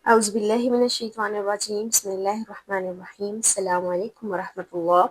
اعوذ باللہ من الشیطان الرجیم بسم اللہ الرحمن الرحیم السلام علیکم ورحمۃ اللہ۔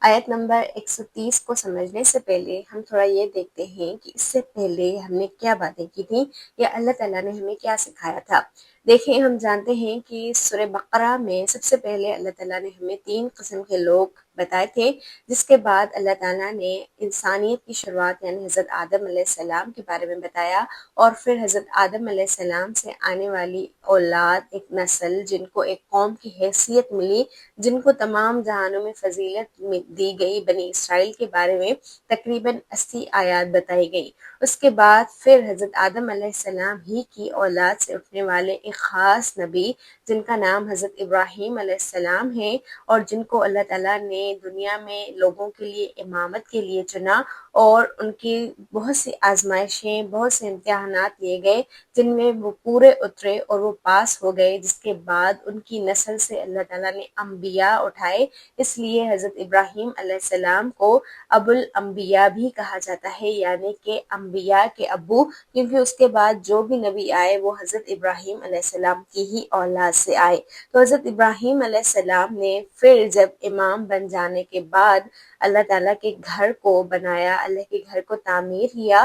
آیت نمبر 130 کو سمجھنے سے پہلے ہم تھوڑا یہ دیکھتے ہیں کہ اس سے پہلے ہم نے کیا باتیں کی تھیں یا اللہ تعالیٰ نے ہمیں کیا سکھایا تھا۔ دیکھیں، ہم جانتے ہیں کہ سورہ بقرہ میں سب سے پہلے اللہ تعالیٰ نے ہمیں 3 قسم کے لوگ بتائے تھے، جس کے بعد اللہ تعالیٰ نے انسانیت کی شروعات یعنی حضرت آدم علیہ السلام کے بارے میں بتایا، اور پھر حضرت آدم علیہ السلام سے آنے والی اولاد، ایک نسل جن کو ایک قوم کی حیثیت ملی، جن کو تمام جہانوں میں فضیلت دی گئی، بنی اسرائیل کے بارے میں تقریباً 80 آیات بتائی گئی۔ اس کے بعد پھر حضرت آدم علیہ السلام ہی کی اولاد سے اٹھنے والے ایک خاص نبی جن کا نام حضرت ابراہیم علیہ السلام ہے، اور جن کو اللہ تعالیٰ نے دنیا میں لوگوں کے لیے امامت کے لیے چنا، اور ان کی بہت سی آزمائشیں، بہت سے امتحانات لیے گئے جن میں وہ پورے اترے اور وہ پاس ہو گئے، جس کے بعد ان کی نسل سے اللہ تعالیٰ نے انبیاء اٹھائے۔ اس لیے حضرت ابراہیم علیہ السلام کو ابو الانبیاء بھی کہا جاتا ہے، یعنی کہ انبیاء کے ابو، کیونکہ اس کے بعد جو بھی نبی آئے وہ حضرت ابراہیم علیہ السلام کی ہی اولاد سے آئے۔ تو حضرت ابراہیم علیہ السلام نے پھر جب امام بن جانے کے بعد اللہ تعالیٰ کے گھر کو بنایا، اللہ کے گھر کو تعمیر کیا،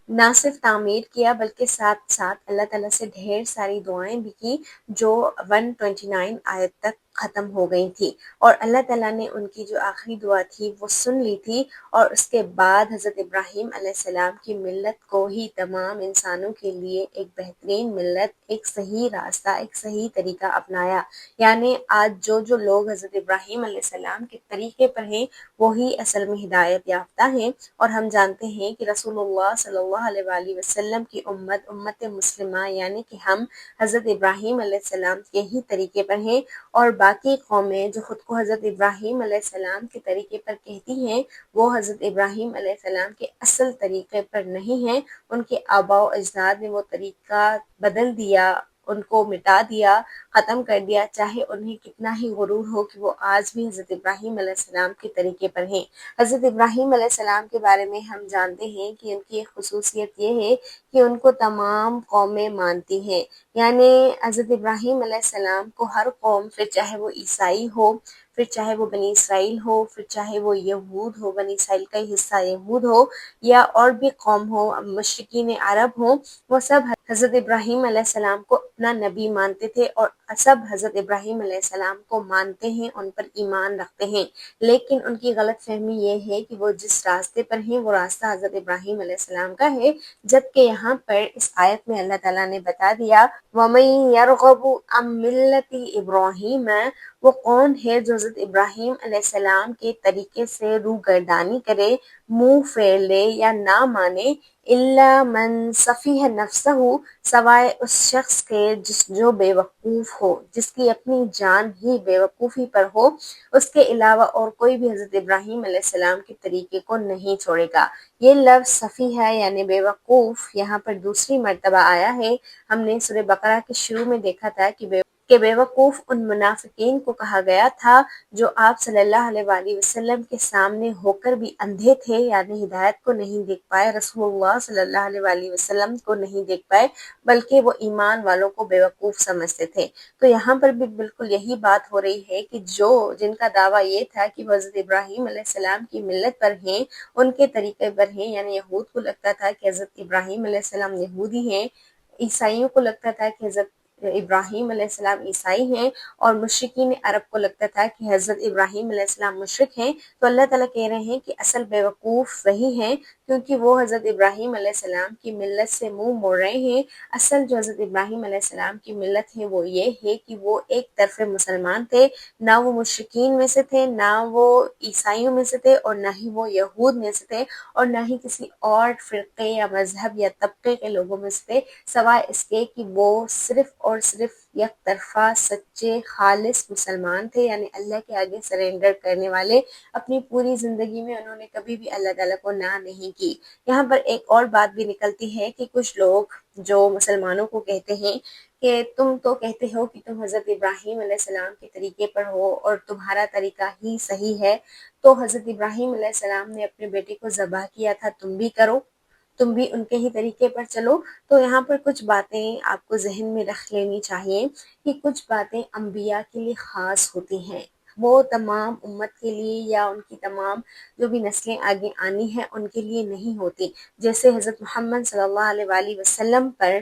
نہ صرف تعمیر کیا بلکہ ساتھ ساتھ اللہ تعالیٰ سے ڈھیر ساری دعائیں بھی کی جو 129 آیت تک ختم ہو گئی تھی، اور اللہ تعالیٰ نے ان کی جو آخری دعا تھی وہ سن لی تھی، اور اس کے بعد حضرت ابراہیم علیہ السلام کی ملت کو ہی تمام انسانوں کے لیے ایک بہترین ملت، ایک صحیح راستہ، ایک صحیح طریقہ اپنایا۔ یعنی آج جو لوگ حضرت ابراہیم علیہ السلام کے طریقے پر ہیں وہی اصل میں ہدایت یافتہ ہیں، اور ہم جانتے ہیں کہ رسول اللہ صلی اللہ علیہ وآلہ وسلم کی امت مسلمہ یعنی کہ ہم حضرت ابراہیم علیہ السلام کے ہی طریقے پر ہیں، اور باقی قومیں جو خود کو حضرت ابراہیم علیہ السلام کے طریقے پر کہتی ہیں وہ حضرت ابراہیم علیہ السلام کے اصل طریقے پر نہیں ہیں۔ ان کے آباء و اجداد نے وہ طریقہ بدل دیا، ان کو مٹا دیا، ختم کر دیا، چاہے انہیں کتنا ہی غرور ہو کہ وہ آج بھی حضرت ابراہیم علیہ السلام کے طریقے پر ہیں۔ حضرت ابراہیم علیہ السلام کے بارے میں ہم جانتے ہیں کہ ان کی ایک خصوصیت یہ ہے کہ ان کو تمام قومیں مانتی ہیں، یعنی حضرت ابراہیم علیہ السلام کو ہر قوم، پھر چاہے وہ عیسائی ہو، پھر چاہے وہ بنی اسرائیل ہو، پھر چاہے وہ یہود ہو، بنی اسرائیل کا ہی حصہ یہود ہو، یا اور بھی قوم ہو، مشرکین عرب ہوں، وہ سب حضرت ابراہیم علیہ السلام کو اپنا نبی مانتے تھے، اور سب حضرت ابراہیم علیہ السلام کو مانتے ہیں، ان پر ایمان رکھتے ہیں۔ لیکن ان کی غلط فہمی یہ ہے کہ وہ جس راستے پر ہیں وہ راستہ حضرت ابراہیم علیہ السلام کا ہے، جبکہ یہاں پر اس آیت میں اللہ تعالیٰ نے بتا دیا وَمَن يَرْغَبُ عَن مِّلَّةِ إِبْرَاهِيمَ، وہ کون ہے جو حضرت ابراہیم علیہ السلام کے طریقے سے روگردانی کرے، منہ پھیر لے یا نہ مانے، الا من سفیہ نفسہ، سوائے اس شخص کے جو بے وقوف ہو، جس کی اپنی جان ہی بے وقوفی پر ہو، اس کے علاوہ اور کوئی بھی حضرت ابراہیم علیہ السلام کے طریقے کو نہیں چھوڑے گا۔ یہ لفظ صفی ہے یعنی بے وقوف یہاں پر دوسری مرتبہ آیا ہے۔ ہم نے سورہ بقرہ کے شروع میں دیکھا تھا کہ بے وقوف ان منافقین کو کہا گیا تھا جو آپ صلی اللہ علیہ وآلہ وسلم کے سامنے ہو کر بھی اندھے تھے، یعنی ہدایت کو نہیں دیکھ پائے، رسول اللہ صلی اللہ علیہ وآلہ وسلم کو نہیں دیکھ پائے، بلکہ وہ ایمان والوں کو بے وقوف سمجھتے تھے۔ تو یہاں پر بھی بالکل یہی بات ہو رہی ہے کہ جن کا دعویٰ یہ تھا کہ وہ حضرت ابراہیم علیہ السلام کی ملت پر ہیں، ان کے طریقے پر ہیں، یعنی یہود کو لگتا تھا کہ حضرت ابراہیم علیہ السلام یہودی ہیں، عیسائیوں کو لگتا تھا کہ حضرت ابراہیم علیہ السلام عیسائی ہیں، اور مشرکین عرب کو لگتا تھا کہ حضرت ابراہیم علیہ السلام مشرک ہیں۔ تو اللہ تعالیٰ کہہ رہے ہیں کہ اصل بے وقوف وہی ہیں، کیونکہ وہ حضرت ابراہیم علیہ السلام کی ملت سے منہ موڑ رہے ہیں۔ اصل جو حضرت ابراہیم علیہ السلام کی ملت ہے وہ یہ ہے کہ وہ ایک طرف مسلمان تھے، نہ وہ مشرکین میں سے تھے، نہ وہ عیسائیوں میں سے تھے، اور نہ ہی وہ یہود میں سے تھے، اور نہ ہی کسی اور فرقے یا مذہب یا طبقے کے لوگوں میں سے تھے، سوائے اس کے کہ وہ صرف اور صرف یک طرفہ سچے خالص مسلمان تھے، یعنی اللہ کے آگے سرنڈر کرنے والے۔ اپنی پوری زندگی میں انہوں نے کبھی بھی اللہ تعالیٰ کو نہ نہیں کی۔ یہاں پر ایک اور بات بھی نکلتی ہے کہ کچھ لوگ جو مسلمانوں کو کہتے ہیں کہ تم تو کہتے ہو کہ تم حضرت ابراہیم علیہ السلام کے طریقے پر ہو اور تمہارا طریقہ ہی صحیح ہے، تو حضرت ابراہیم علیہ السلام نے اپنے بیٹے کو ذبح کیا تھا، تم بھی کرو۔ تم بھی ان کے ہی طریقے پر چلو۔ تو یہاں پر کچھ باتیں آپ کو ذہن میں رکھ لینی چاہیے کہ کچھ باتیں انبیاء کے لیے خاص ہوتی ہیں، وہ تمام امت کے لیے یا ان کی تمام جو بھی نسلیں آگے آنی ہیں ان کے لیے نہیں ہوتی۔ جیسے حضرت محمد صلی اللہ علیہ وآلہ وسلم پر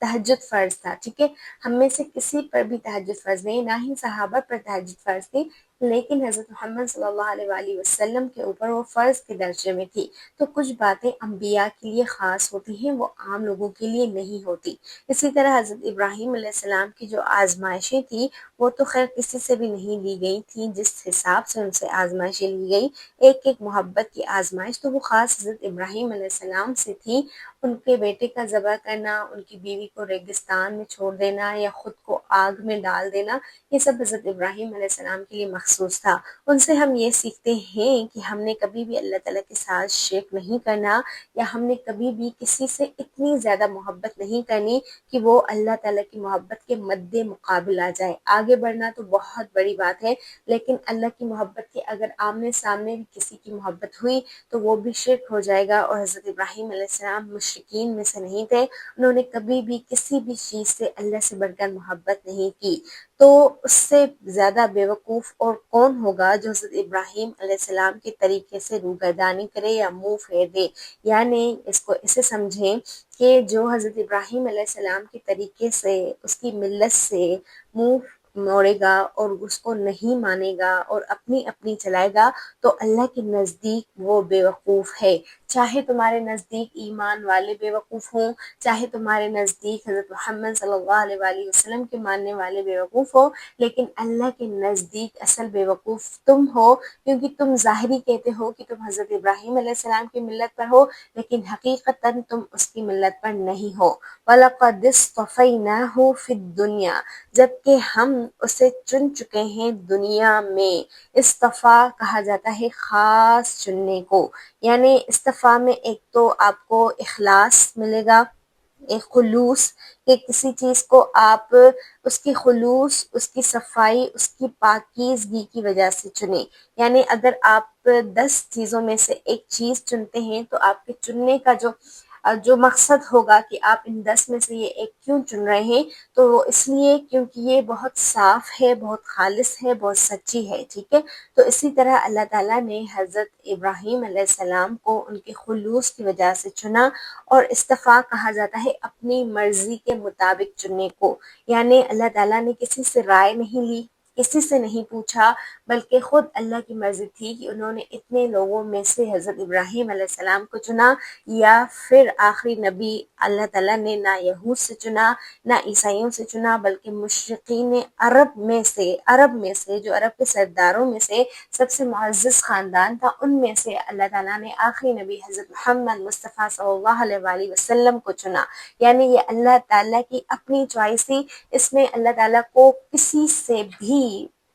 تہجد فرض تھا، ٹھیک ہے، ہم میں سے کسی پر بھی تہجد فرض نہیں، نہ ہی صحابہ پر تہجد فرض تھی، لیکن حضرت محمد صلی اللہ علیہ وآلہ وسلم کے اوپر وہ فرض کے درجے میں تھی۔ تو کچھ باتیں انبیاء کے لیے خاص ہوتی ہیں، وہ عام لوگوں کے لیے نہیں ہوتی۔ اسی طرح حضرت ابراہیم علیہ السلام کی جو آزمائشیں تھیں وہ تو خیر کسی سے بھی نہیں لی گئی تھیں، جس حساب سے ان سے آزمائشیں لی گئی، ایک ایک محبت کی آزمائش تو وہ خاص حضرت ابراہیم علیہ السلام سے تھی۔ ان کے بیٹے کا ذبح کرنا، ان کی بیوی کو ریگستان میں چھوڑ دینا یا خود کو آگ میں ڈال دینا، یہ سب حضرت ابراہیم علیہ السلام کے لیے مخصوص تھا۔ ان سے ہم یہ سیکھتے ہیں کہ ہم نے کبھی بھی اللہ تعالیٰ کے ساتھ شرک نہیں کرنا، یا ہم نے کبھی بھی کسی سے اتنی زیادہ محبت نہیں کرنی کہ وہ اللہ تعالیٰ کی محبت کے مد مقابل آ جائے۔ آگے بڑھنا تو بہت بڑی بات ہے، لیکن اللہ کی محبت کے اگر آمنے سامنے بھی کسی کی محبت ہوئی تو وہ بھی شرک ہو جائے گا، اور حضرت ابراہیم علیہ السلام مشرکین میں سے نہیں تھے، انہوں نے کبھی بھی کسی بھی چیز سے اللہ سے بڑھ کر محبت نہیں کی۔ تو اس سے زیادہ بیوقوف اور کون ہوگا جو حضرت ابراہیم علیہ السلام کے طریقے سے روگردانی کرے یا منہ پھیر دے۔ یعنی اس کو اسے سمجھیں کہ جو حضرت ابراہیم علیہ السلام کے طریقے سے، اس کی ملت سے منہ موڑے گا اور اس کو نہیں مانے گا اور اپنی اپنی چلائے گا، تو اللہ کے نزدیک وہ بیوقوف ہے۔ چاہے تمہارے نزدیک ایمان والے بیوقوف ہوں، چاہے تمہارے نزدیک حضرت محمد صلی اللہ علیہ وآلہ وسلم کے ماننے والے بیوقوف ہو، لیکن اللہ کے نزدیک اصل بیوقوف تم ہو، کیونکہ تم ظاہری کہتے ہو کہ تم حضرت ابراہیم علیہ السلام کی ملت پر ہو، لیکن حقیقتاً تم اس کی ملت پر نہیں ہو۔ وَلَقَدِ اصْطَفَيْنَاهُ فِي الدُّنْيَا، جبکہ ہم اسے چن چکے ہیں دنیا میں۔ اصطفیٰ کہا جاتا ہے خاص چننے کو، یعنی اصطفیٰ میں ایک تو آپ کو اخلاص ملے گا، ایک خلوص، کہ کسی چیز کو آپ اس کی خلوص، اس کی صفائی، اس کی پاکیزگی کی وجہ سے چنیں۔ یعنی اگر آپ 10 چیزوں میں سے ایک چیز چنتے ہیں تو آپ کے چننے کا جو مقصد ہوگا کہ آپ ان 10 میں سے یہ ایک کیوں چن رہے ہیں، تو وہ اس لیے کیونکہ یہ بہت صاف ہے، بہت خالص ہے، بہت سچی ہے، ٹھیک ہے۔ تو اسی طرح اللہ تعالیٰ نے حضرت ابراہیم علیہ السلام کو ان کے خلوص کی وجہ سے چنا، اور اصطفیٰ کہا جاتا ہے اپنی مرضی کے مطابق چننے کو، یعنی اللہ تعالیٰ نے کسی سے رائے نہیں لی، کسی سے نہیں پوچھا، بلکہ خود اللہ کی مرضی تھی کہ انہوں نے اتنے لوگوں میں سے حضرت ابراہیم علیہ السلام کو چنا، یا پھر آخری نبی اللہ تعالیٰ نے نہ یہود سے چنا نہ عیسائیوں سے چنا، بلکہ مشرقین عرب میں سے جو عرب کے سرداروں میں سے سب سے معزز خاندان تھا، ان میں سے اللہ تعالیٰ نے آخری نبی حضرت محمد مصطفیٰ صلی اللہ علیہ وآلہ وسلم کو چنا۔ یعنی یہ اللہ تعالیٰ کی اپنی چوائس تھی، اس میں اللہ تعالیٰ کو کسی سے بھی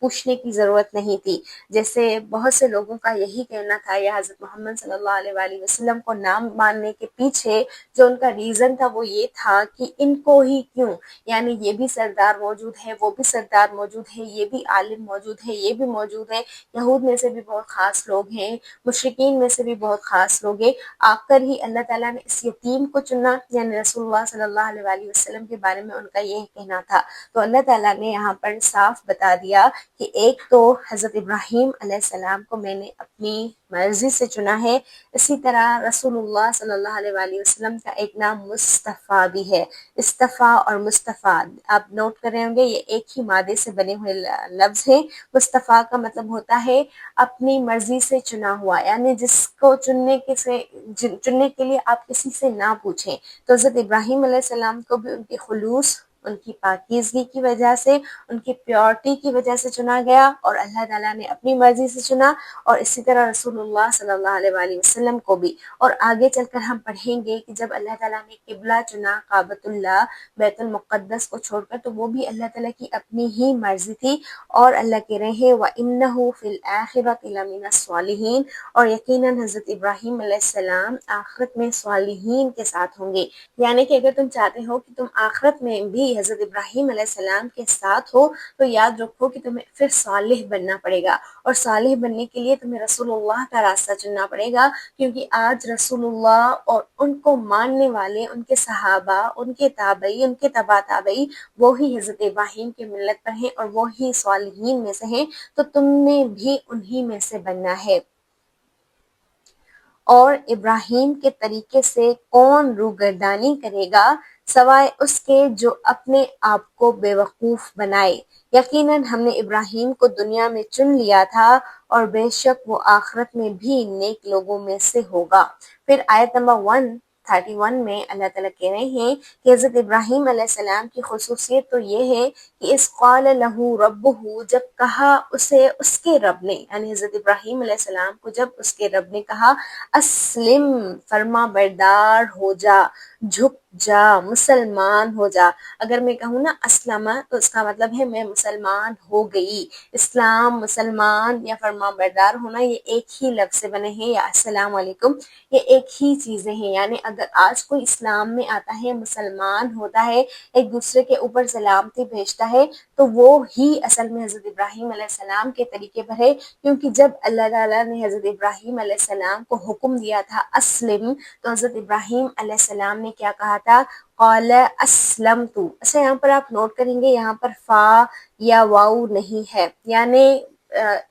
پوچھنے کی ضرورت نہیں تھی۔ جیسے بہت سے لوگوں کا یہی کہنا تھا، یا حضرت محمد صلی اللہ علیہ وآلہ وسلم کو نام ماننے کے پیچھے جو ان کا ریزن تھا وہ یہ تھا کہ ان کو ہی کیوں، یعنی یہ بھی سردار موجود ہے، وہ بھی سردار موجود ہے، یہ بھی عالم موجود ہے، یہ بھی موجود ہے، یہود میں سے بھی بہت خاص لوگ ہیں، مشرکین میں سے بھی بہت خاص لوگ ہیں، آ کر ہی اللہ تعالیٰ نے اس یتیم کو چنا، یعنی رسول اللہ صلی اللہ علیہ وآلہ وسلم کے بارے میں ان کا یہ کہنا تھا۔ تو اللہ تعالیٰ نے یہاں پر صاف بتا دیا کہ ایک تو حضرت ابراہیم علیہ السلام کو میں نے اپنی مرضی سے چنا ہے، اسی طرح رسول اللہ صلی اللہ علیہ وآلہ وسلم کا ایک نام مصطفیٰ بھی ہے۔ اصطفیٰ اور مصطفیٰ آپ نوٹ کر رہے ہوں گے، یہ ایک ہی مادے سے بنے ہوئے لفظ ہیں۔ مصطفیٰ کا مطلب ہوتا ہے اپنی مرضی سے چنا ہوا، یعنی جس کو چننے کے لیے آپ کسی سے نہ پوچھیں۔ تو حضرت ابراہیم علیہ السلام کو بھی ان کے خلوص، ان کی پاکیزگی کی وجہ سے، ان کی پیورٹی کی وجہ سے چنا گیا، اور اللہ تعالیٰ نے اپنی مرضی سے چنا، اور اسی طرح رسول اللہ صلی اللہ علیہ وآلہ وسلم کو بھی۔ اور آگے چل کر ہم پڑھیں گے کہ جب اللہ تعالیٰ نے قبلہ چنا کعبۃ اللہ، بیت المقدس کو چھوڑ کر، تو وہ بھی اللہ تعالیٰ کی اپنی ہی مرضی تھی، اور اللہ کہہ رہے ہیں وَإِنَّهُ فِي الْآخِرَةِ لَمِنَ الصَّالِحِينَ، اور یقیناً حضرت ابراہیم علیہ السلام آخرت میں صالحین کے ساتھ ہوں گے۔ یعنی کہ اگر تم چاہتے ہو کہ تم آخرت میں بھی بھی حضرت ابراہیم علیہ السلام کے ساتھ ہو تو یاد رکھو کہ تمہیں پھر صالح بننا پڑے گا، اور صالح بننے کے لیے تمہیں رسول اللہ کا راستہ چننا پڑے گا، کیونکہ آج رسول اللہ اور ان کو ماننے والے، ان کے صحابہ، ان کے تابعی، ان کے تبع تابعی، وہی حضرت ابراہیم کی ملت پر ہیں اور وہی صالحین میں سے ہیں، تو تم نے بھی انہی میں سے بننا ہے۔ اور ابراہیم کے طریقے سے کون روگردانی کرے گا سوائے اس کے جو اپنے آپ کو بے وقوف بنائے۔ یقیناً ہم نے ابراہیم کو دنیا میں چن لیا تھا اور بے شک وہ آخرت میں بھی نیک لوگوں میں سے ہوگا۔ پھر آیت نمبر 131 میں اللہ تعالیٰ کہہ رہے ہیں کہ حضرت ابراہیم علیہ السلام کی خصوصیت تو یہ ہے کہ اذ قال لہ ربہ، جب کہا اسے اس کے رب نے، یعنی حضرت ابراہیم علیہ السلام کو جب اس کے رب نے کہا اسلم، فرما بردار ہو جا، جھک جا، مسلمان ہو جا۔ اگر میں کہوں نا اسلم تو اس کا مطلب ہے میں مسلمان ہو گئی۔ اسلام، مسلمان یا فرما بردار ہونا یہ ایک ہی لفظ سے بنے ہیں، یا السلام علیکم، یہ ایک ہی چیزیں ہیں۔ یعنی اگر آج کوئی اسلام میں آتا ہے، مسلمان ہوتا ہے، ایک دوسرے کے اوپر سلامتی بھیجتا ہے، تو وہ ہی اصل میں حضرت ابراہیم علیہ السلام کے طریقے پر ہے، کیونکہ جب اللہ تعالیٰ نے حضرت ابراہیم علیہ السلام کو حکم دیا تھا اسلم، تو حضرت ابراہیم علیہ السلام نے کیا کہا تھا؟ قال اسلمت۔ اچھا، یہاں پر آپ نوٹ کریں گے یہاں پر فا یا واو نہیں ہے، یعنی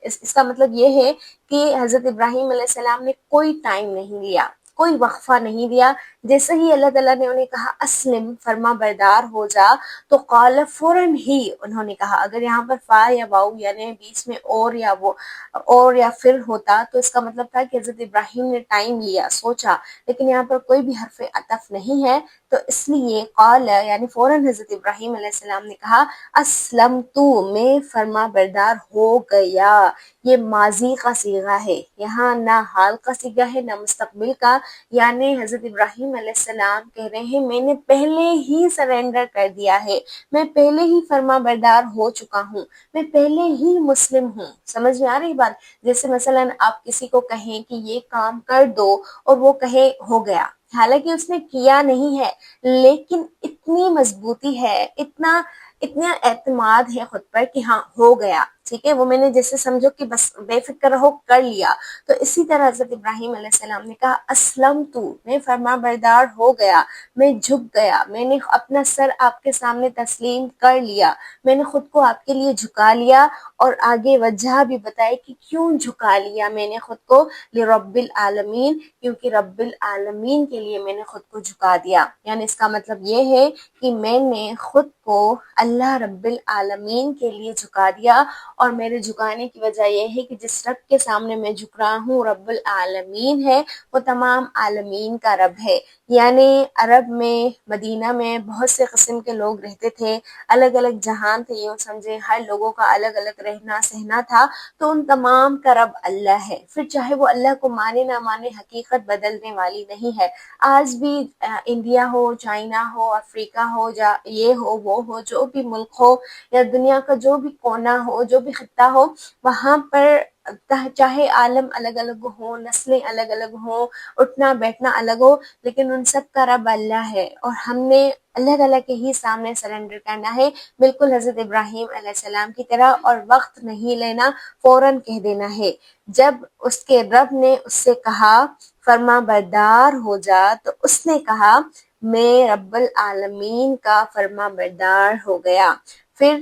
اس کا مطلب یہ ہے کہ حضرت ابراہیم علیہ السلام نے کوئی ٹائم نہیں لیا، کوئی وقفہ نہیں دیا۔ جیسے ہی اللہ تعالیٰ نے انہیں کہا اسلم، فرما بردار ہو جا، تو قال فوراً ہی انہوں نے کہا۔ اگر یہاں پر فا یا واو یعنی بیچ میں اور یا پھر ہوتا تو اس کا مطلب تھا کہ حضرت ابراہیم نے ٹائم لیا، سوچا، لیکن یہاں پر کوئی بھی حرف عطف نہیں ہے، تو اس لیے قال یعنی فوراً حضرت ابراہیم علیہ السلام نے کہا اسلمت، میں فرما بردار ہو گیا۔ یہ ماضی کا صیغہ ہے، یہاں نہ حال کا صیغہ ہے نہ مستقبل کا، یعنی حضرت ابراہیم علیہ السلام کہہ رہے ہیں میں نے پہلے ہی سرنڈر کر دیا ہے، میں پہلے ہی فرما بردار ہو چکا ہوں، میں پہلے ہی مسلم ہوں۔ سمجھ میں آ رہی بات؟ جیسے مثلا آپ کسی کو کہیں کہ یہ کام کر دو اور وہ کہے ہو گیا، حالانکہ اس نے کیا نہیں ہے، لیکن اتنی مضبوطی ہے، اتنا اعتماد ہے خود پر کہ ہاں ہو گیا، ٹھیک ہے، وہ میں نے جیسے سمجھو کہ بس بے فکر رہو، کر لیا۔ تو اسی طرح حضرت ابراہیم علیہ السلام نے کہا اسلمت، میں فرما بردار ہو گیا، میں جھک گیا، میں نے اپنا سر آپ کے سامنے تسلیم کر لیا، میں نے خود کو آپ کے لیے جھکا لیا، اور آگے وجہ بھی بتائی کہ کیوں جھکا لیا میں نے خود کو، لرب العالمین، کیونکہ رب العالمین کے لیے میں نے خود کو جھکا دیا۔ یعنی اس کا مطلب یہ ہے کہ میں نے خود کو اللہ رب العالمین کے لیے جھکا دیا، اور میرے جھکانے کی وجہ یہ ہے کہ جس رب کے سامنے میں جھک رہا ہوں رب العالمین ہے، وہ تمام عالمین کا رب ہے۔ یعنی عرب میں، مدینہ میں بہت سے قسم کے لوگ رہتے تھے، الگ الگ جہان تھے، یوں سمجھے ہر لوگوں کا الگ الگ رہنا سہنا تھا، تو ان تمام کا رب اللہ ہے۔ پھر چاہے وہ اللہ کو مانے نہ مانے، حقیقت بدلنے والی نہیں ہے۔ آج بھی انڈیا ہو، چائنا ہو، افریقہ ہو، یہ ہو وہ ہو، جو بھی ملک ہو یا دنیا کا جو بھی کونا ہو، جو بھی خطہ ہو، وہاں پر چاہے عالم الگ الگ ہوں، نسلیں الگ الگ ہوں، اٹھنا بیٹھنا الگ ہو، لیکن ان سب کا رب اللہ ہے، اور ہم نے اللہ تعالیٰ کے ہی سامنے سرنڈر کرنا ہے، بالکل حضرت ابراہیم علیہ السلام کی طرح، اور وقت نہیں لینا، فوراً کہہ دینا ہے۔ جب اس کے رب نے اس سے کہا فرما بردار ہو جا، تو اس نے کہا میں رب العالمین کا فرما بردار ہو گیا۔ پھر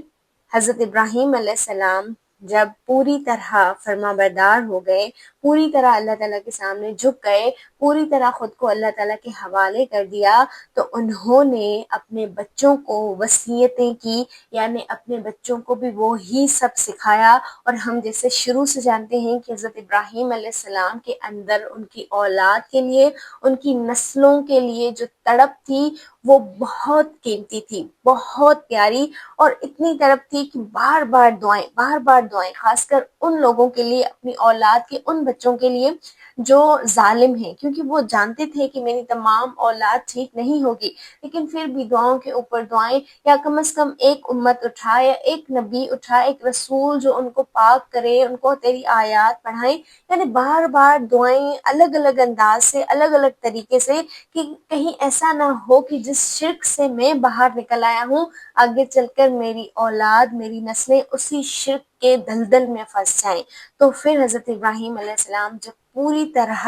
حضرت ابراہیم علیہ السلام جب پوری طرح فرما بردار ہو گئے، پوری طرح اللہ تعالیٰ کے سامنے جھک گئے، پوری طرح خود کو اللہ تعالیٰ کے حوالے کر دیا، تو انہوں نے اپنے بچوں کو وصیتیں کی، یعنی اپنے بچوں کو بھی وہی سب سکھایا۔ اور ہم جیسے شروع سے جانتے ہیں کہ حضرت ابراہیم علیہ السلام کے اندر ان کی اولاد کے لیے، ان کی نسلوں کے لیے جو تڑپ تھی وہ بہت قیمتی تھی، بہت پیاری، اور اتنی تڑپ تھی کہ بار بار دعائیں، خاص کر ان لوگوں کے لیے، اپنی اولاد کے ان بچوں کے لیے جو ظالم ہیں، کیونکہ کیونکہ وہ جانتے تھے کہ میری تمام اولاد ٹھیک نہیں ہوگی، لیکن پھر بھی دعاؤں کے اوپر دعائیں، یا کم از کم ایک امت اٹھا یا ایک نبی اٹھا، ایک رسول جو ان کو پاک کرے، ان کو تیری آیات پڑھائیں، یعنی بار بار دعائیں الگ الگ انداز سے، الگ الگ طریقے سے، کہ کہیں ایسا نہ ہو کہ جس شرک سے میں باہر نکل آیا ہوں آگے چل کر میری اولاد، میری نسلیں اسی شرک کے دلدل میں پھنس جائیں۔ تو پھر حضرت ابراہیم علیہ السلام جب پوری طرح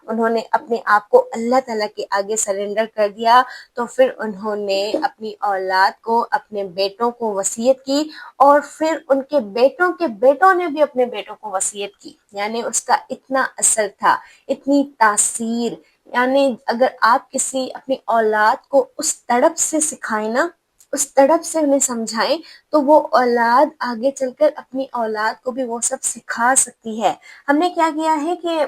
انہوں نے اپنے آپ کو اللہ تعالیٰ کے آگے سرنڈر کر دیا، تو پھر انہوں نے اپنی اولاد کو، اپنے بیٹوں کو وصیت کی، اور پھر ان کے بیٹوں کے بیٹوں نے بھی اپنے بیٹوں کو وصیت کی۔ یعنی اس کا اتنا اثر تھا، اتنی تاثیر، یعنی اگر آپ کسی اپنی اولاد کو اس تڑپ سے سکھائیں نا، اس تڑپ سے انہیں سمجھائیں، تو وہ اولاد آگے چل کر اپنی اولاد کو بھی وہ سب سکھا سکتی ہے۔ ہم نے کیا کیا ہے کہ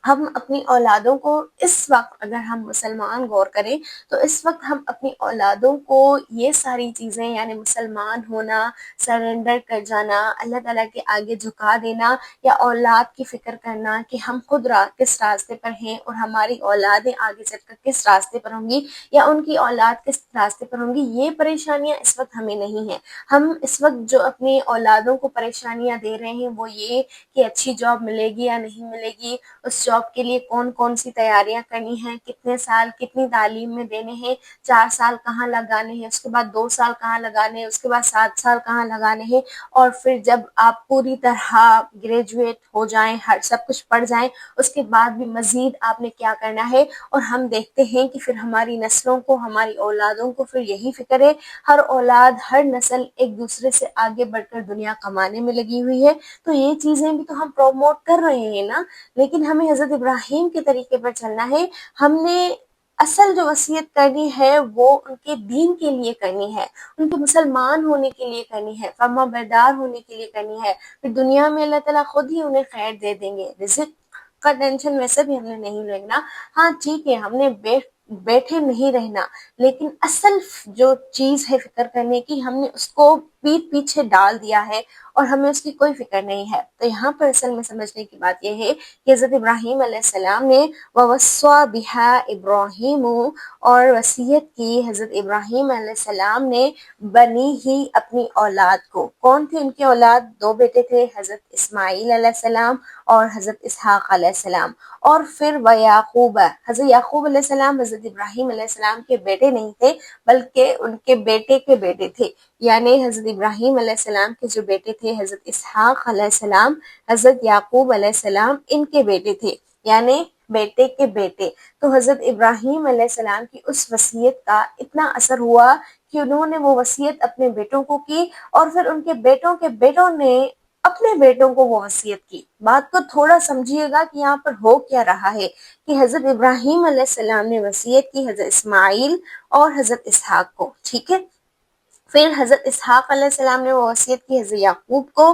ہم اپنی اولادوں کو اس وقت، اگر ہم مسلمان غور کریں تو اس وقت ہم اپنی اولادوں کو یہ ساری چیزیں، یعنی مسلمان ہونا، سرنڈر کر جانا، اللہ تعالیٰ کے آگے جھکا دینا، یا اولاد کی فکر کرنا کہ ہم خود کس راستے پر ہیں اور ہماری اولادیں آگے چل کر کس راستے پر ہوں گی، یا ان کی اولاد کس راستے پر ہوں گی، یہ پریشانیاں اس وقت ہمیں نہیں ہیں۔ ہم اس وقت جو اپنی اولادوں کو پریشانیاں دے رہے ہیں وہ یہ کہ اچھی جاب ملے گی یا نہیں ملے گی، اس جاب کے لیے کون کون سی تیاریاں کرنی ہیں، کتنے سال کتنی تعلیم میں دینے ہیں، 4 سال کہاں لگانے ہیں، اس کے بعد 2 سال کہاں لگانے ہیں، اس کے بعد 7 سال کہاں لگانے ہیں، اور پھر جب آپ پوری طرح گریجویٹ ہو جائیں، ہر سب کچھ پڑھ جائیں، اس کے بعد بھی مزید آپ نے کیا کرنا ہے۔ اور ہم دیکھتے ہیں کہ پھر ہماری نسلوں کو، ہماری اولادوں کو پھر یہی فکر ہے، ہر اولاد، ہر نسل ایک دوسرے سے آگے بڑھ کر دنیا کمانے میں لگی ہوئی ہے۔ تو یہ چیزیں بھی تو ہم پروموٹ کر رہے ہیں نا، لیکن ہمیں حضرت ابراہیم کے طریقے پر چلنا ہے۔ ہم نے اصل جو وصیت کرنی ہے وہ ان کے دین کے لیے کرنی ہے، ان کے مسلمان ہونے کے لیے کرنی ہے، فرما بردار ہونے کے لیے کرنی ہے۔ پھر دنیا میں اللہ تعالیٰ خود ہی انہیں خیر دے دیں گے، رزق کا ٹینشن ویسے بھی ہم نے نہیں لینا۔ ہاں ٹھیک ہے، ہم نے بیٹھے نہیں رہنا، لیکن اصل جو چیز ہے فکر کرنے کی، ہم نے اس کو پیٹھ پیچھے ڈال دیا ہے اور ہمیں اس کی کوئی فکر نہیں ہے۔ تو یہاں پر اصل میں سمجھنے کی بات یہ ہے کہ حضرت ابراہیم علیہ السلام نے وَوَصَّى بِهَا ابراہیم، اور وصیت کی حضرت ابراہیم علیہ السلام نے بنی ہی اپنی اولاد کو۔ کون تھی ان کی اولاد؟ 2 بیٹے تھے، حضرت اسماعیل علیہ السلام اور حضرت اسحاق علیہ السلام۔ اور پھر ویعقوب، حضرت یعقوب علیہ السلام حضرت ابراہیم علیہ السلام کے بیٹے نہیں تھے، بلکہ ان کے بیٹے کے بیٹے تھے۔ یعنی حضرت ابراہیم علیہ السلام کے جو بیٹے تھے، حضرت اسحاق علیہ السلام، حضرت یعقوب علیہ السلام، ان کے بیٹے تھے، یعنی بیٹے کے بیٹے۔ تو حضرت ابراہیم علیہ السلام کی اس وصیت کا اتنا اثر ہوا کہ انہوں نے وہ وصیت اپنے بیٹوں کو کی، اور پھر ان کے بیٹوں کے بیٹوں نے اپنے بیٹوں کو وہ وصیت کی۔ بات کو تھوڑا سمجھیے گا کہ یہاں پر ہو کیا رہا ہے، کہ حضرت ابراہیم علیہ السلام نے وصیت کی حضرت اسماعیل اور حضرت اسحاق کو، ٹھیک ہے۔ پھر حضرت اسحاق علیہ السلام نے وہ وصیت کی حضرت یعقوب کو،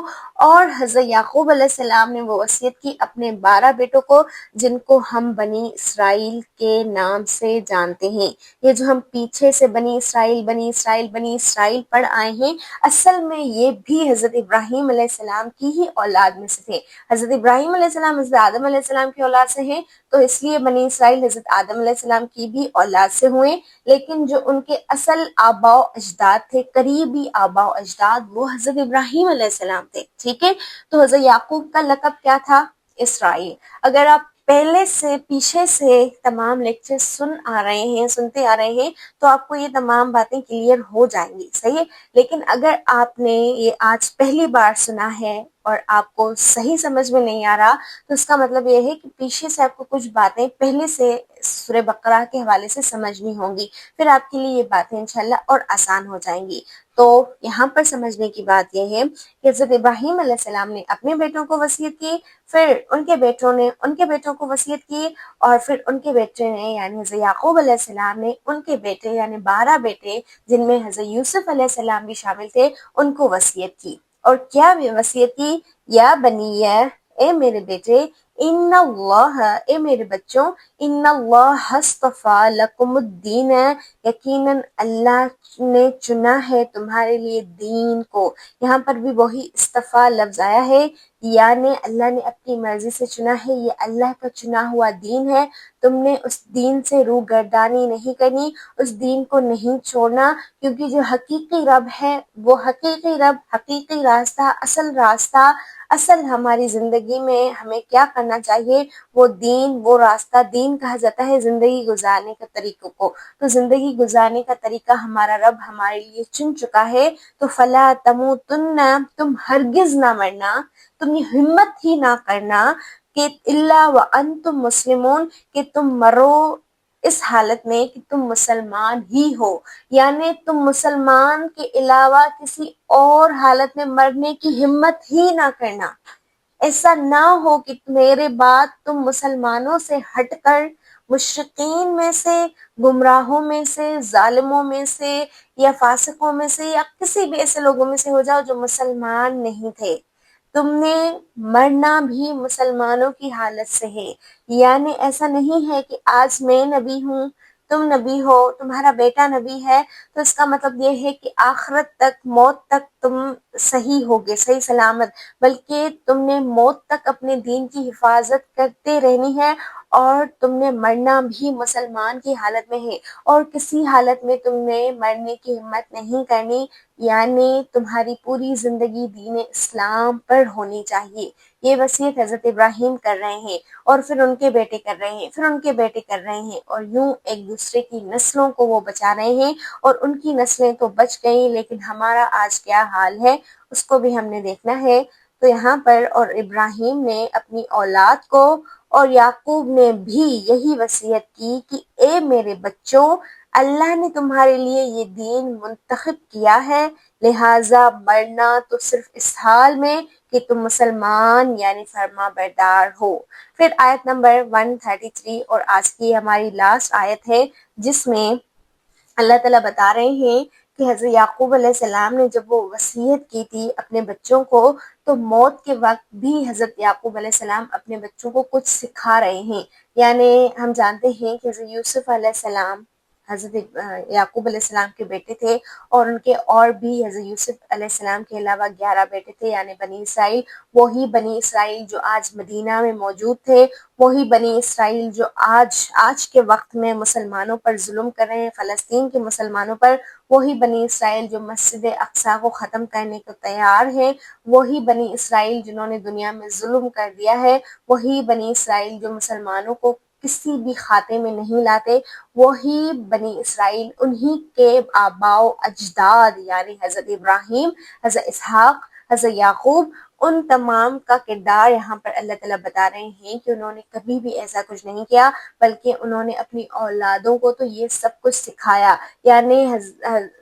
اور حضرت یعقوب علیہ السلام نے وہ وصیت کی اپنے 12 بیٹوں کو، جن کو ہم بنی اسرائیل کے نام سے جانتے ہیں۔ یہ جو ہم پیچھے سے بنی اسرائیل بنی اسرائیل بنی اسرائیل پڑھ آئے ہیں، اصل میں یہ بھی حضرت ابراہیم علیہ السلام کی ہی اولاد میں سے تھے۔ حضرت ابراہیم علیہ السلام حضرت آدم علیہ السلام کی اولاد سے ہیں، تو اس لیے بنی اسرائیل حضرت آدم علیہ السلام کی بھی اولاد سے ہوئے، لیکن جو ان کے اصل آباء و اجداد تھے، قریبی آباء و اجداد، وہ حضرت ابراہیم علیہ السلام تھے، ٹھیک ہے۔ تو حضرت یعقوب کا لقب کیا تھا؟ اسرائیل۔ اگر آپ پہلے سے پیچھے سے تمام لیکچر سنتے آ رہے ہیں تو آپ کو یہ تمام باتیں کلیئر ہو جائیں گی، صحیح ہے۔ لیکن اگر آپ نے یہ آج پہلی بار سنا ہے اور آپ کو صحیح سمجھ میں نہیں آ رہا، تو اس کا مطلب یہ ہے کہ پیچھے سے آپ کو کچھ باتیں پہلے سے سورہ بقرہ کے حوالے سے سمجھنی ہوں گی، پھر آپ کے لیے یہ باتیں انشاءاللہ اور آسان ہو جائیں گی۔ تو یہاں پر سمجھنے کی بات یہ ہے کہ حضرت ابراہیم علیہ السلام نے اپنے بیٹوں کو وصیت کی، پھر ان کے بیٹوں نے ان کے بیٹوں کو وصیت کی، اور پھر ان کے بیٹے نے یعنی حضرت یعقوب علیہ السلام نے ان کے بیٹے یعنی 12 بیٹے، جن میں حضرت یوسف علیہ السلام بھی شامل تھے، ان کو وصیت کی۔ اور کیا وصیت کی؟ یا بنیہ، اے میرے بیٹے، ان اللہ، اے میرے بچوں، ان اللہ اصطفیٰ لکم الدین، یقیناً اللہ نے چنا ہے تمہارے لیے دین کو۔ یہاں پر بھی وہی اصطفیٰ لفظ آیا ہے یعنی اللہ نے اپنی مرضی سے چنا ہے، یہ اللہ کا چنا ہوا دین ہے، تم نے اس دین سے روگردانی نہیں کرنی، اس دین کو نہیں چھوڑنا، کیونکہ جو حقیقی رب ہے وہ حقیقی رب، حقیقی راستہ، اصل ہماری زندگی میں ہمیں کیا کرنا چاہیے، وہ دین، وہ راستہ، دین کہا جاتا ہے زندگی گزارنے کا طریقوں کو، تو زندگی گزارنے کا طریقہ ہمارا رب ہمارے لیے چن چکا ہے، تو فلا تموتن، تم ہرگز نہ مرنا، تم یہ ہمت ہی نہ کرنا کہ الا وانتم مسلمون، کہ تم مرو اس حالت میں کہ تم مسلمان ہی ہو، یعنی تم مسلمان کے علاوہ کسی اور حالت میں مرنے کی ہمت ہی نہ کرنا، ایسا نہ ہو کہ میرے بعد تم مسلمانوں سے ہٹ کر مشرکین میں سے، گمراہوں میں سے، ظالموں میں سے، یا فاسقوں میں سے، یا کسی بھی ایسے لوگوں میں سے ہو جاؤ جو مسلمان نہیں تھے، تم نے مرنا بھی مسلمانوں کی حالت سے ہے، یعنی ایسا نہیں ہے کہ آج میں نبی ہوں، تم نبی ہو، تمہارا بیٹا نبی ہے، تو اس کا مطلب یہ ہے کہ آخرت تک، موت تک تم صحیح ہوگے، صحیح سلامت، بلکہ تم نے موت تک اپنے دین کی حفاظت کرتے رہنی ہے، اور تم نے مرنا بھی مسلمان کی حالت میں ہے، اور کسی حالت میں تم نے مرنے کی ہمت نہیں کرنی، یعنی تمہاری پوری زندگی دین اسلام پر ہونی چاہیے۔ یہ وصیت حضرت ابراہیم کر رہے ہیں، اور پھر ان کے بیٹے کر رہے ہیں، پھر ان کے بیٹے کر رہے ہیں، اور یوں ایک دوسرے کی نسلوں کو وہ بچا رہے ہیں، اور ان کی نسلیں تو بچ گئیں، لیکن ہمارا آج کیا حال ہے اس کو بھی ہم نے دیکھنا ہے۔ تو یہاں پر اور ابراہیم نے اپنی اولاد کو، اور یعقوب نے بھی یہی وصیت کی کہ اے میرے بچوں، اللہ نے تمہارے لیے یہ دین منتخب کیا ہے، لہٰذا مرنا تو صرف اس حال میں کہ تم مسلمان یعنی فرما بردار ہو۔ پھر آیت نمبر 133 اور آج کی ہماری لاسٹ آیت ہے، جس میں اللہ تعالیٰ بتا رہے ہیں کہ حضرت یعقوب علیہ السلام نے جب وہ وصیت کی تھی اپنے بچوں کو، تو موت کے وقت بھی حضرت یعقوب علیہ السلام اپنے بچوں کو کچھ سکھا رہے ہیں، یعنی ہم جانتے ہیں کہ حضرت یوسف علیہ السلام حضرت یعقوب علیہ السلام کے بیٹے تھے، اور ان کے اور بھی حضرت یوسف علیہ السلام کے علاوہ 11 بیٹے تھے، یعنی بنی اسرائیل، وہی بنی اسرائیل جو آج مدینہ میں موجود تھے، وہی بنی اسرائیل جو آج کے وقت میں مسلمانوں پر ظلم کر رہے ہیں، فلسطین کے مسلمانوں پر، وہی بنی اسرائیل جو مسجد اقصیٰ کو ختم کرنے کو تیار ہیں، وہی بنی اسرائیل جنہوں نے دنیا میں ظلم کر دیا ہے، وہی بنی اسرائیل جو مسلمانوں کو کسی بھی خاتے میں نہیں لاتے، وہی بنی اسرائیل، انہی کے آباء و اجداد یعنی حضرت ابراہیم، حضرت اسحاق، حضرت یعقوب، ان تمام کا کردار یہاں پر اللہ تعالیٰ بتا رہے ہیں کہ انہوں نے کبھی بھی ایسا کچھ نہیں کیا، بلکہ انہوں نے اپنی اولادوں کو تو یہ سب کچھ سکھایا، یعنی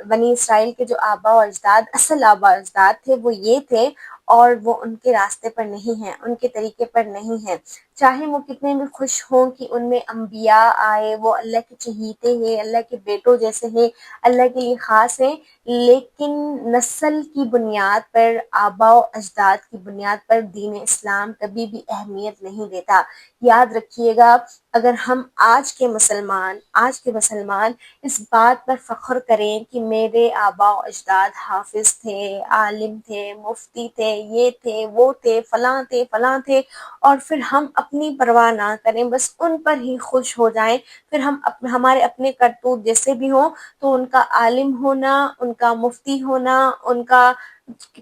بنی اسرائیل کے جو آباء و اجداد، اصل آباء و اجداد تھے وہ یہ تھے، اور وہ ان کے راستے پر نہیں ہیں، ان کے طریقے پر نہیں ہیں، چاہے وہ کتنے بھی خوش ہوں کہ ان میں انبیاء آئے، وہ اللہ کے چہیتے ہیں، اللہ کے بیٹوں جیسے ہیں، اللہ کے لیے خاص ہیں، لیکن نسل کی بنیاد پر، آباء و اجداد کی بنیاد پر دین اسلام کبھی بھی اہمیت نہیں دیتا۔ یاد رکھیے گا، اگر ہم آج کے مسلمان اس بات پر فخر کریں کہ میرے آباء و اجداد حافظ تھے، عالم تھے، مفتی تھے، یہ تھے، وہ تھے، فلاں تھے، فلاں تھے، اور پھر ہم اپنی پرواہ نہ کریں، بس ان پر ہی خوش ہو جائیں، پھر ہمارے اپنے کرتوت جیسے بھی ہوں، تو ان کا عالم ہونا، ان کا مفتی ہونا، ان کا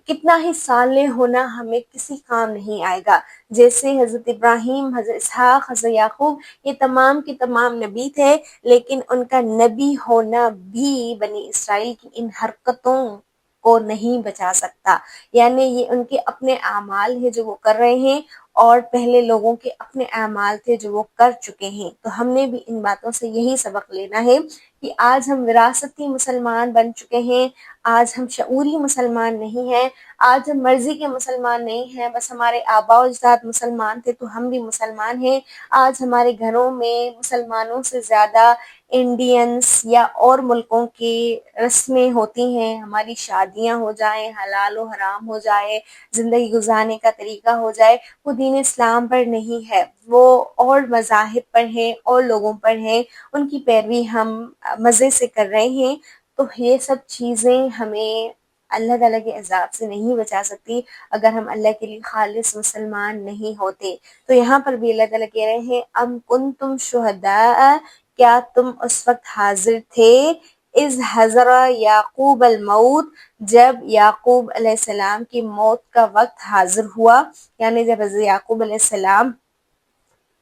کتنا ہی صالح ہونا ہمیں کسی کام نہیں آئے گا۔ جیسے حضرت ابراہیم، حضرت اسحاق، حضرت یعقوب، یہ تمام کے تمام نبی تھے، لیکن ان کا نبی ہونا بھی بنی اسرائیل کی ان حرکتوں کو نہیں بچا سکتا، یعنی یہ ان کے اپنے اعمال ہیں جو وہ کر رہے ہیں، اور پہلے لوگوں کے اپنے اعمال تھے جو وہ کر چکے ہیں۔ تو ہم نے بھی ان باتوں سے یہی سبق لینا ہے کہ آج ہم وراثتی مسلمان بن چکے ہیں، آج ہم شعوری مسلمان نہیں ہیں، آج ہم مرضی کے مسلمان نہیں ہیں، بس ہمارے آباء و اجداد مسلمان تھے تو ہم بھی مسلمان ہیں۔ آج ہمارے گھروں میں مسلمانوں سے زیادہ انڈینس یا اور ملکوں کی رسمیں ہوتی ہیں، ہماری شادیاں ہو جائیں، حلال و حرام ہو جائے، زندگی گزارنے کا طریقہ ہو جائے، وہ دین اسلام پر نہیں ہے، وہ اور مذاہب پر ہے، اور لوگوں پر ہے، ان کی پیروی ہم مزے سے کر رہے ہیں۔ تو یہ سب چیزیں ہمیں اللہ تعالیٰ کے عذاب سے نہیں بچا سکتی اگر ہم اللہ کے لیے خالص مسلمان نہیں ہوتے۔ تو یہاں پر بھی اللہ تعالیٰ کہہ رہے ہیں ام کنتم شہداء، کیا تم اس وقت حاضر تھے، اذ حضر یعقوب الموت، جب یعقوب علیہ السلام کی موت کا وقت حاضر ہوا، یعنی جب حضرت یعقوب علیہ السلام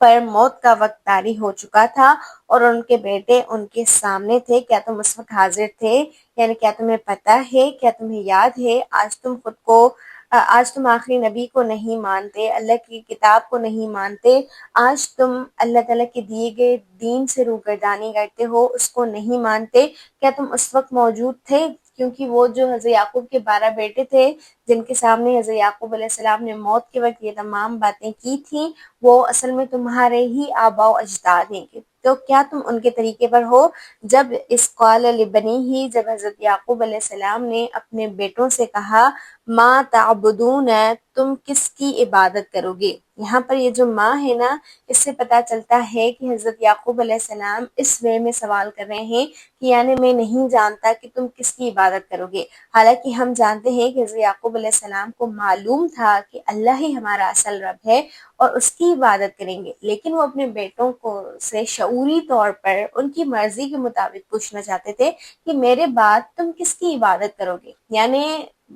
پر موت کا وقت طاری ہو چکا تھا اور ان کے بیٹے ان کے سامنے تھے، کیا تم اس وقت حاضر تھے؟ یعنی کیا تمہیں پتہ ہے، کیا تمہیں یاد ہے، آج تم آخری نبی کو نہیں مانتے، اللہ کی کتاب کو نہیں مانتے، آج تم اللہ تعالیٰ کے دیے گئے دین سے روگردانی کرتے ہو، اس کو نہیں مانتے، کیا تم اس وقت موجود تھے؟ کیونکہ وہ جو حضرت یعقوب کے 12 بیٹے تھے جن کے سامنے حضرت یعقوب علیہ السلام نے موت کے وقت یہ تمام باتیں کی تھیں، وہ اصل میں تمہارے ہی آباء و اجداد ہیں، تو کیا تم ان کے طریقے پر ہو؟ جب اس قال لبنیہ، جب حضرت یعقوب علیہ السلام نے اپنے بیٹوں سے کہا ما تعبدون، تم کس کی عبادت کرو گے؟ یہاں پر یہ جو ماں ہے نا، اس سے پتہ چلتا ہے کہ حضرت یعقوب علیہ السلام اس وے میں سوال کر رہے ہیں کہ یعنی میں نہیں جانتا کہ تم کس کی عبادت کرو گے، حالانکہ ہم جانتے ہیں کہ حضرت یعقوب علیہ السلام کو معلوم تھا کہ اللہ ہی ہمارا اصل رب ہے اور اس کی عبادت کریں گے، لیکن وہ اپنے بیٹوں کو سے شعوری طور پر ان کی مرضی کے مطابق پوچھنا چاہتے تھے کہ میرے بعد تم کس کی عبادت کرو گے، یعنی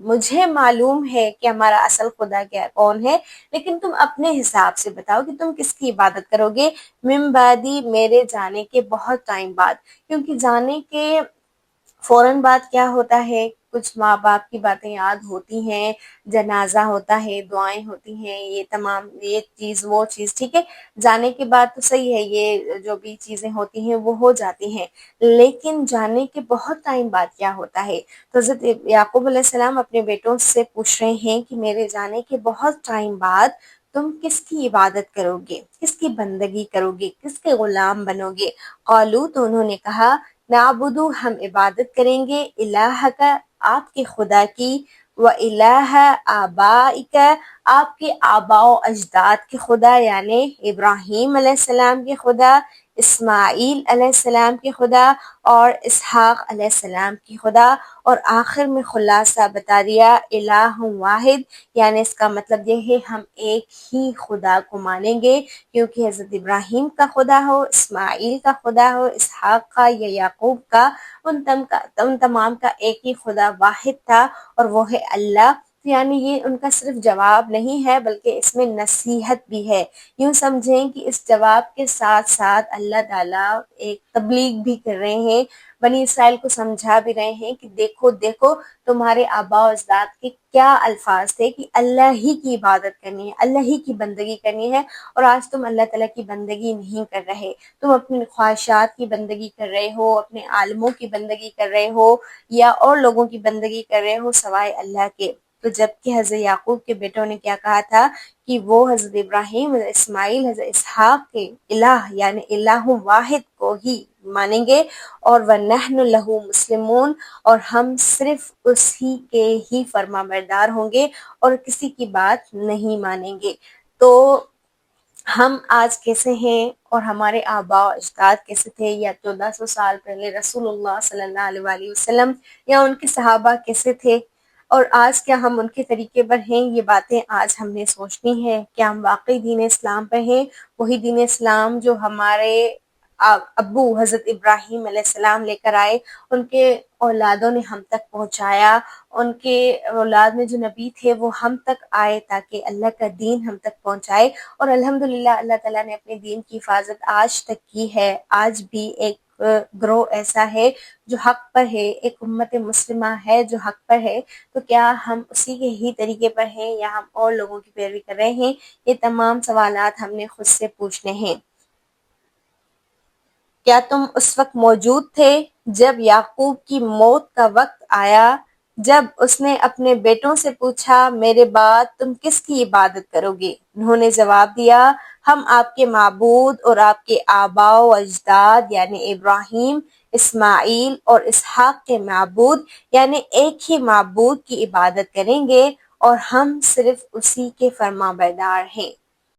مجھے معلوم ہے کہ ہمارا اصل خدا کون ہے، لیکن تم اپنے حساب سے بتاؤ کہ تم کس کی عبادت کرو گے، من بعدی، میرے جانے کے بہت ٹائم بعد، کیونکہ جانے کے فوراً بعد کیا ہوتا ہے، کچھ ماں باپ کی باتیں یاد ہوتی ہیں، جنازہ ہوتا ہے، دعائیں ہوتی ہیں، یہ تمام یہ چیز وہ چیز، ٹھیک ہے، جانے کے بعد تو صحیح ہے، یہ جو بھی چیزیں ہوتی ہیں وہ ہو جاتی ہیں، لیکن جانے کے بہت ٹائم بعد کیا ہوتا ہے؟ تو حضرت یعقوب علیہ السلام اپنے بیٹوں سے پوچھ رہے ہیں کہ میرے جانے کے بہت ٹائم بعد تم کس کی عبادت کرو گے، کس کی بندگی کرو گے، کس کے غلام بنو گے؟ قالو، تو انہوں نے کہا نعبدو، ہم عبادت کریں گے، الہ کا، آپ کے خدا کی، و الہ آبائک، آپ کے آباء و اجداد کے خدا، یعنی ابراہیم علیہ السلام کے خدا، اسماعیل علیہ السلام کے خدا اور اسحاق علیہ السلام کی خدا، اور آخر میں خلاصہ بتا دیا الہ واحد، یعنی اس کا مطلب یہ ہے ہم ایک ہی خدا کو مانیں گے، کیونکہ حضرت ابراہیم کا خدا ہو، اسماعیل کا خدا ہو، اسحاق کا یا یعقوب کا، ان تمام کا ایک ہی خدا واحد تھا اور وہ ہے اللہ۔ یعنی یہ ان کا صرف جواب نہیں ہے بلکہ اس میں نصیحت بھی ہے، یوں سمجھیں کہ اس جواب کے ساتھ ساتھ اللہ تعالیٰ ایک تبلیغ بھی کر رہے ہیں، بنی اسرائیل کو سمجھا بھی رہے ہیں کہ دیکھو دیکھو تمہارے آباء و اجداد کے کیا الفاظ تھے کہ اللہ ہی کی عبادت کرنی ہے، اللہ ہی کی بندگی کرنی ہے، اور آج تم اللہ تعالیٰ کی بندگی نہیں کر رہے، تم اپنے خواہشات کی بندگی کر رہے ہو، اپنے عالموں کی بندگی کر رہے ہو یا اور لوگوں کی بندگی کر رہے ہو سوائے اللہ کے۔ تو جبکہ حضرت یعقوب کے بیٹوں نے کیا کہا تھا کہ وہ حضرت ابراہیم، حضرت اسماعیل، حضرت اسحاق کے الہ یعنی الہ واحد کو ہی مانیں گے، اور وَنَحْنُ لَهُ مُسْلِمُونَ، اور ہم صرف اسی کے ہی فرما بردار ہوں گے اور کسی کی بات نہیں مانیں گے۔ تو ہم آج کیسے ہیں اور ہمارے آباء و اجداد کیسے تھے، یا 1400 سال پہلے رسول اللہ صلی اللہ علیہ وآلہ وسلم یا ان کے صحابہ کیسے تھے، اور آج کیا ہم ان کے طریقے پر ہیں، یہ باتیں آج ہم نے سوچنی ہے۔ کیا ہم واقعی دین اسلام پر ہیں، وہی دین اسلام جو ہمارے ابو حضرت ابراہیم علیہ السلام لے کر آئے، ان کے اولادوں نے ہم تک پہنچایا، ان کے اولاد میں جو نبی تھے وہ ہم تک آئے تاکہ اللہ کا دین ہم تک پہنچائے، اور الحمدللہ اللہ تعالیٰ نے اپنے دین کی حفاظت آج تک کی ہے۔ آج بھی ایک گروہ ایسا ہے جو حق پر ہے، ایک امت مسلمہ ہے جو حق پر ہے، تو کیا ہم اسی کے ہی طریقے پر ہیں یا ہم اور لوگوں کی پیروی کر رہے ہیں؟ یہ تمام سوالات ہم نے خود سے پوچھنے ہیں۔ کیا تم اس وقت موجود تھے جب یعقوب کی موت کا وقت آیا، جب اس نے اپنے بیٹوں سے پوچھا میرے بعد تم کس کی عبادت کرو گے؟ انہوں نے جواب دیا ہم آپ کے معبود اور آپ کے آباء و اجداد یعنی ابراہیم، اسماعیل اور اسحاق کے معبود یعنی ایک ہی معبود کی عبادت کریں گے، اور ہم صرف اسی کے فرما بردار ہیں۔